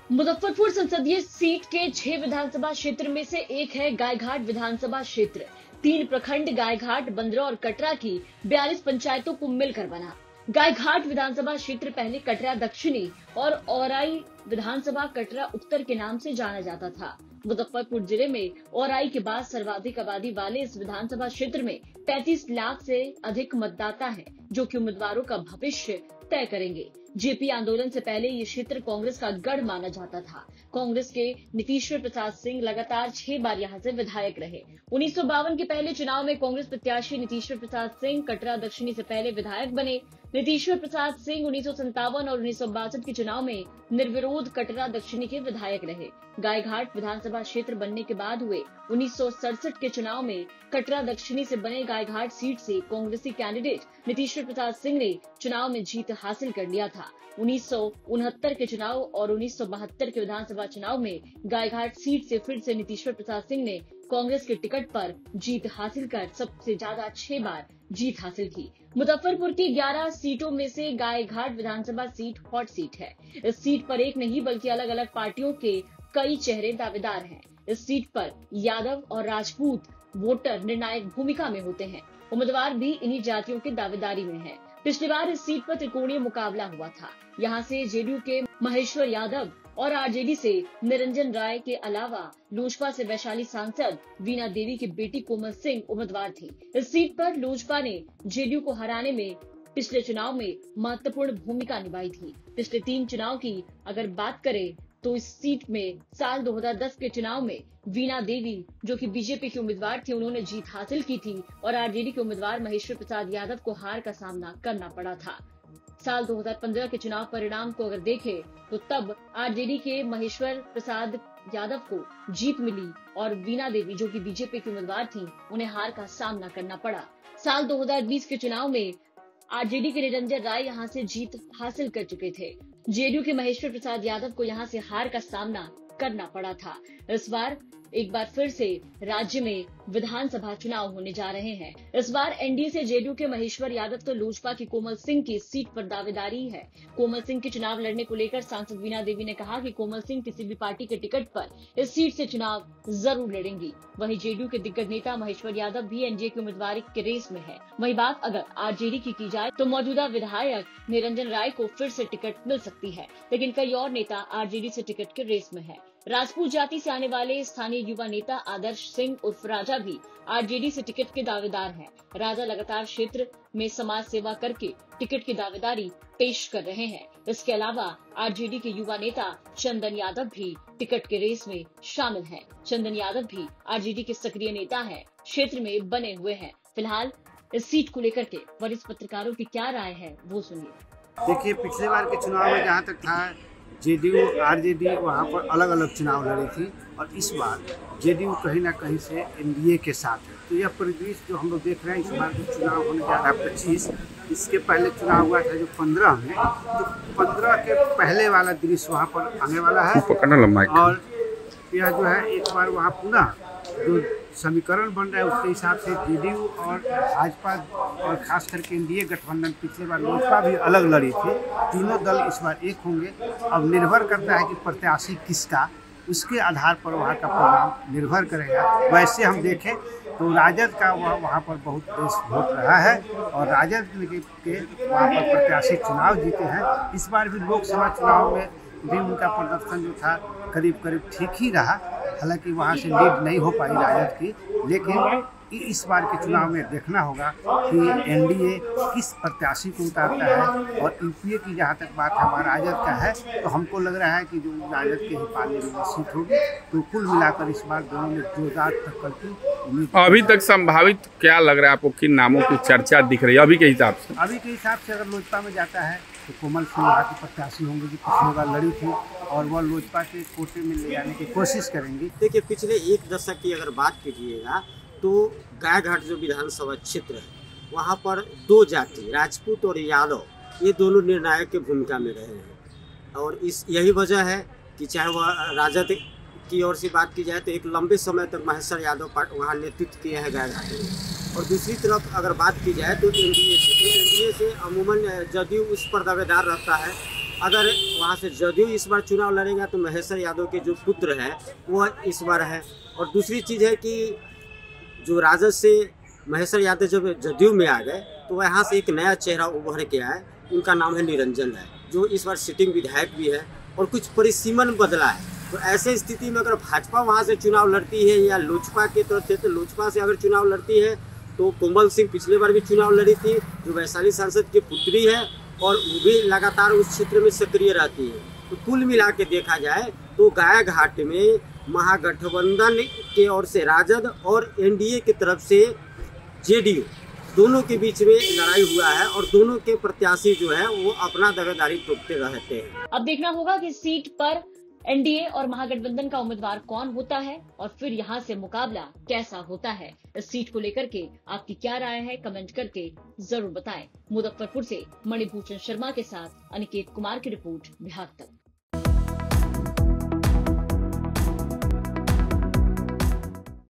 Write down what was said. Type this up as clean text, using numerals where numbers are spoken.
मुजफ्फरपुर संसदीय सीट के 6 विधानसभा क्षेत्र में से एक है गायघाट विधानसभा क्षेत्र। 3 प्रखंड गायघाट, बंदरा और कटरा की 42 पंचायतों को मिलकर बना। गायघाट विधानसभा क्षेत्र पहले कटरा दक्षिणी और औराई विधानसभा कटरा उत्तर के नाम से जाना जाता था। मुजफ्फरपुर जिले में औराई के बाद सर्वाधिक आबादी वाले इस विधानसभा क्षेत्र में 35 लाख से अधिक मतदाता हैं, जो कि उम्मीदवारों का भविष्य तय करेंगे। जेपी आंदोलन से पहले ये क्षेत्र कांग्रेस का गढ़ माना जाता था। कांग्रेस के नीतीश्वर प्रसाद सिंह लगातार 6 बार यहाँ से विधायक रहे। 1952 के पहले चुनाव में कांग्रेस प्रत्याशी नीतीश्वर प्रसाद सिंह कटरा दक्षिणी से पहले विधायक बने। नीतीश्वर प्रसाद सिंह 1957 और 1962 के चुनाव में निर्विरोध कटरा दक्षिणी के विधायक रहे। गायघाट विधानसभा क्षेत्र बनने के बाद हुए 1967 के चुनाव में कटरा दक्षिणी से बने गायघाट सीट से कांग्रेसी कैंडिडेट नीतीश्वर प्रसाद सिंह ने चुनाव में जीत हासिल कर लिया था। 1969 के चुनाव और 1972 के विधानसभा चुनाव में गायघाट सीट से फिर से नीतीश्वर प्रसाद सिंह ने कांग्रेस के टिकट पर जीत हासिल कर सबसे ज्यादा 6 बार जीत हासिल की। मुजफ्फरपुर की 11 सीटों में से गायघाट विधानसभा सीट हॉट सीट है। इस सीट पर एक नहीं बल्कि अलग अलग पार्टियों के कई चेहरे दावेदार हैं। इस सीट पर यादव और राजपूत वोटर निर्णायक भूमिका में होते हैं। उम्मीदवार भी इन्हीं जातियों की दावेदारी में हैं। पिछली बार इस सीट पर त्रिकोणीय मुकाबला हुआ था। यहाँ से जेडीयू के महेश्वर यादव और आरजेडी से निरंजन राय के अलावा लोजपा से वैशाली सांसद वीणा देवी की बेटी कोमल सिंह उम्मीदवार थी। इस सीट पर लोजपा ने जेडीयू को हराने में पिछले चुनाव में महत्वपूर्ण भूमिका निभाई थी। पिछले 3 चुनाव की अगर बात करें तो इस सीट में साल 2010 के चुनाव में वीणा देवी, जो कि बीजेपी की उम्मीदवार थी, उन्होंने जीत हासिल की थी और आरजेडी के उम्मीदवार महेश्वर प्रसाद यादव को हार का सामना करना पड़ा था। साल 2015 के चुनाव परिणाम को अगर देखें तो तब आरजेडी के महेश्वर प्रसाद यादव को जीत मिली और वीणा देवी, जो कि बीजेपी की उम्मीदवार थी, उन्हें हार का सामना करना पड़ा। साल 2020 के चुनाव में आरजेडी के निरंजन राय यहां से जीत हासिल कर चुके थे। जेडीयू के महेश्वर प्रसाद यादव को यहां से हार का सामना करना पड़ा था। इस बार एक बार फिर से राज्य में विधानसभा चुनाव होने जा रहे हैं। इस बार एनडीए से जेडीयू के महेश्वर यादव तो लोजपा की कोमल सिंह की सीट पर दावेदारी है। कोमल सिंह के चुनाव लड़ने को लेकर सांसद वीणा देवी ने कहा कि कोमल सिंह किसी भी पार्टी के टिकट पर इस सीट से चुनाव जरूर लड़ेंगी। वहीं जेडीयू के दिग्गज नेता महेश्वर यादव भी एनडीए की उम्मीदवारी के रेस में है। वहीं बात अगर आरजेडी की जाए तो मौजूदा विधायक निरंजन राय को फिर से टिकट मिल सकती है, लेकिन कई और नेता आरजेडी से टिकट के रेस में है। राजपूत जाति से आने वाले स्थानीय युवा नेता आदर्श सिंह उर्फ राजा भी आरजेडी से टिकट के दावेदार हैं। राजा लगातार क्षेत्र में समाज सेवा करके टिकट की दावेदारी पेश कर रहे हैं। इसके अलावा आरजेडी के युवा नेता चंदन यादव भी टिकट के रेस में शामिल हैं। चंदन यादव भी आरजेडी के सक्रिय नेता हैं, क्षेत्र में बने हुए हैं। फिलहाल इस सीट को लेकर के वरिष्ठ पत्रकारों की क्या राय है वो सुनिए। देखिए, पिछले बार के चुनाव में जहाँ तक था जेडीयू आरजेडी वहाँ पर अलग अलग चुनाव लड़ी थी और इस बार जेडीयू कहीं ना कहीं से एनडीए के साथ है। तो यह परिदृश्य जो हम लोग देख रहे हैं, इस बार जो चुनाव होने जा रहा है 25, इसके पहले चुनाव हुआ था जो 15 में, तो 15 के पहले वाला दृश्य वहाँ पर आने वाला है। और यह जो है एक बार वहाँ पुनः जो समीकरण बन रहा है उसके हिसाब से जेडीयू और भाजपा और खास करके एनडीए गठबंधन, पिछले बार लोजपा भी अलग लड़ी थी, तीनों दल इस बार एक होंगे। अब निर्भर करता है कि प्रत्याशी किसका, उसके आधार पर वहाँ का परिणाम निर्भर करेगा। वैसे हम देखें तो राजद का वहाँ पर बहुत तेज वोट रहा है और राजद के वहाँ पर प्रत्याशी चुनाव जीते हैं। इस बार भी लोकसभा चुनाव में भी उनका प्रदर्शन जो था करीब करीब ठीक ही रहा, हालांकि वहाँ से लीड नहीं हो पाई राजद की। लेकिन इस बार के चुनाव में देखना होगा कि एनडीए किस प्रत्याशी को उतारता है। और यूपीए की जहाँ तक बात है, राजद का है, तो हमको लग रहा है कि जो राजद के ही पाले में सीट होगी। तो कुल मिलाकर इस बार दोनों में जोरदार टक्कर की उम्मीद। अभी तक संभावित क्या लग रहा है आपको, किन नामों की चर्चा दिख रही है अभी के हिसाब से? अभी के हिसाब से अगर लोजपा में जाता है तो कोमल सिंह वहाँ की प्रत्याशी होंगी, जो पिछले बार लड़ी थी और वह लोजपा के कोटे में ले जाने की कोशिश करेंगी। देखिए, पिछले 1 दशक की अगर बात कीजिएगा तो गायघाट जो विधानसभा क्षेत्र है वहाँ पर 2 जाति राजपूत और यादव, ये दोनों निर्णायक की भूमिका में रहे हैं। और यही वजह है कि चाहे वह राजद की ओर से बात की जाए तो एक लंबे समय तक महेश्वर यादव वहाँ नेतृत्व किए हैं गायघाट में। और दूसरी तरफ अगर बात की जाए तो एनडीए से अमूमन जदयू उस पर दावेदार रहता है अगर वहाँ से जदयू इस बार चुनाव लड़ेगा तो महेश्वर यादव के जो पुत्र हैं वो इस बार है। और दूसरी चीज़ है कि जो राजद से महेश्वर यादव जब जदयू में आ गए तो यहाँ से एक नया चेहरा उभर के आया, उनका नाम है निरंजन राय, जो इस बार सिटिंग विधायक भी है और कुछ परिसीमन बदला है। तो ऐसे स्थिति में अगर भाजपा वहाँ से चुनाव लड़ती है या लोजपा के तरफ से, तो लोजपा से अगर चुनाव लड़ती है तो कोमल सिंह पिछले बार भी चुनाव लड़ी थी, जो वैशाली सांसद की पुत्री है और वो भी लगातार उस क्षेत्र में सक्रिय रहती है। तो कुल मिला के देखा जाए तो गायघाट में महागठबंधन के ओर से राजद और एनडीए की तरफ से जेडीयू दोनों के बीच में लड़ाई हुआ है और दोनों के प्रत्याशी जो है वो अपना दावेदारी ठोकते रहते हैं। अब देखना होगा कि सीट पर एनडीए और महागठबंधन का उम्मीदवार कौन होता है और फिर यहाँ से मुकाबला कैसा होता है। इस सीट को लेकर के आपकी क्या राय है, कमेंट करके जरूर बताएं। मुजफ्फरपुर से मणिभूषण शर्मा के साथ अनिकेत कुमार की रिपोर्ट, बिहार तक।